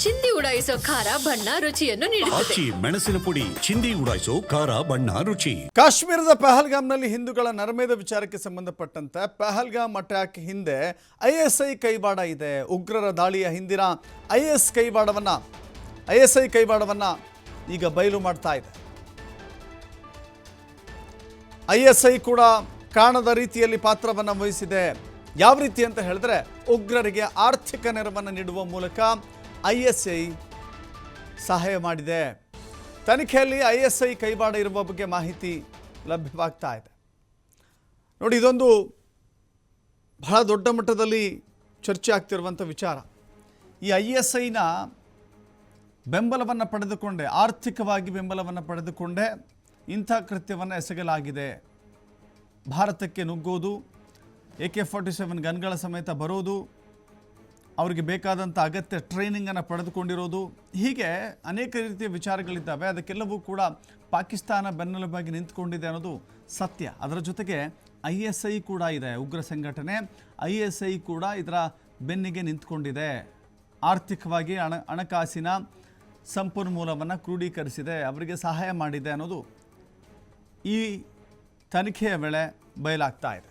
ಚಿಂದಿ ಉಡಾಯಿಸೋ ಖಾರ ಬಣ್ಣ ರುಚಿಯನ್ನು ನೀಡುತ್ತದೆ. ಮೆಣಸಿನ ಪುಡಿ ಚಿಂದಿ ಉಡಾಯಿಸೋ ಖಾರ ಬಣ್ಣ ರುಚಿ. ಕಾಶ್ಮೀರದ ಪಹಲ್ಗಾಮ್ನಲ್ಲಿ ಹಿಂದೂಗಳ ನರಮೇಧ ವಿಚಾರಕ್ಕೆ ಸಂಬಂಧಪಟ್ಟಂತೆ ಪಹಲ್ಗಾಮ್ ಅಟ್ಯಾಕ್ ಹಿಂದೆ ಐಎಸ್ಐ ಕೈವಾಡ ಇದೆ. ಉಗ್ರರ ದಾಳಿಯ ಹಿಂದಿನ ಐಎಸ್ಐ ಕೈವಾಡವನ್ನ ಈಗ ಬಯಲು ಮಾಡ್ತಾ ಇದೆ. ಐಎಸ್ಐ ಕೂಡ ಕಾಣದ ರೀತಿಯಲ್ಲಿ ಪಾತ್ರವನ್ನು ವಹಿಸಿದೆ. ಯಾವ ರೀತಿ ಅಂತ ಹೇಳಿದ್ರೆ, ಉಗ್ರರಿಗೆ ಆರ್ಥಿಕ ನೆರವನ್ನು ನೀಡುವ ಮೂಲಕ ಐಎಸ್ಐ ಸಹಾಯ ಮಾಡಿದೆ. ತನಿಖೆಯಲ್ಲಿ ಐಎಸ್ಐ ಕೈವಾಡ ಇರುವ ಬಗ್ಗೆ ಮಾಹಿತಿ ಲಭ್ಯವಾಗ್ತಾ ಇದೆ. ನೋಡಿ, ಇದೊಂದು ಬಹಳ ದೊಡ್ಡ ಮಟ್ಟದಲ್ಲಿ ಚರ್ಚೆ ಆಗ್ತಿರುವಂಥ ವಿಚಾರ. ಈ ಐಎಸ್ಐನ ಬೆಂಬಲವನ್ನು ಪಡೆದುಕೊಂಡೇ, ಆರ್ಥಿಕವಾಗಿ ಬೆಂಬಲವನ್ನು ಪಡೆದುಕೊಂಡೇ ಇಂಥ ಕೃತ್ಯವನ್ನು ಎಸಗಲಾಗಿದೆ. ಭಾರತಕ್ಕೆ ನುಗ್ಗೋದು, AK-47 ಗನ್ಗಳ ಸಮೇತ ಬರೋದು, ಅವರಿಗೆ ಬೇಕಾದಂಥ ಅಗತ್ಯ ಟ್ರೈನಿಂಗನ್ನು ಪಡೆದುಕೊಂಡಿರೋದು, ಹೀಗೆ ಅನೇಕ ರೀತಿಯ ವಿಚಾರಗಳಿದ್ದಾವೆ. ಅದಕ್ಕೆಲ್ಲವೂ ಕೂಡ ಪಾಕಿಸ್ತಾನ ಬೆನ್ನೆಲುಬಾಗಿ ನಿಂತ್ಕೊಂಡಿದೆ ಅನ್ನೋದು ಸತ್ಯ. ಅದರ ಜೊತೆಗೆ ISI ಕೂಡ ಇದೆ, ಉಗ್ರ ಸಂಘಟನೆ. ISI ಕೂಡ ಇದರ ಬೆನ್ನಿಗೆ ನಿಂತ್ಕೊಂಡಿದೆ. ಆರ್ಥಿಕವಾಗಿ ಹಣಕಾಸಿನ ಸಂಪನ್ಮೂಲವನ್ನು ಕ್ರೋಢೀಕರಿಸಿದೆ, ಅವರಿಗೆ ಸಹಾಯ ಮಾಡಿದೆ ಅನ್ನೋದು ಈ ತನಿಖೆಯ ವೇಳೆ ಬಯಲಾಗ್ತಾ ಇದೆ.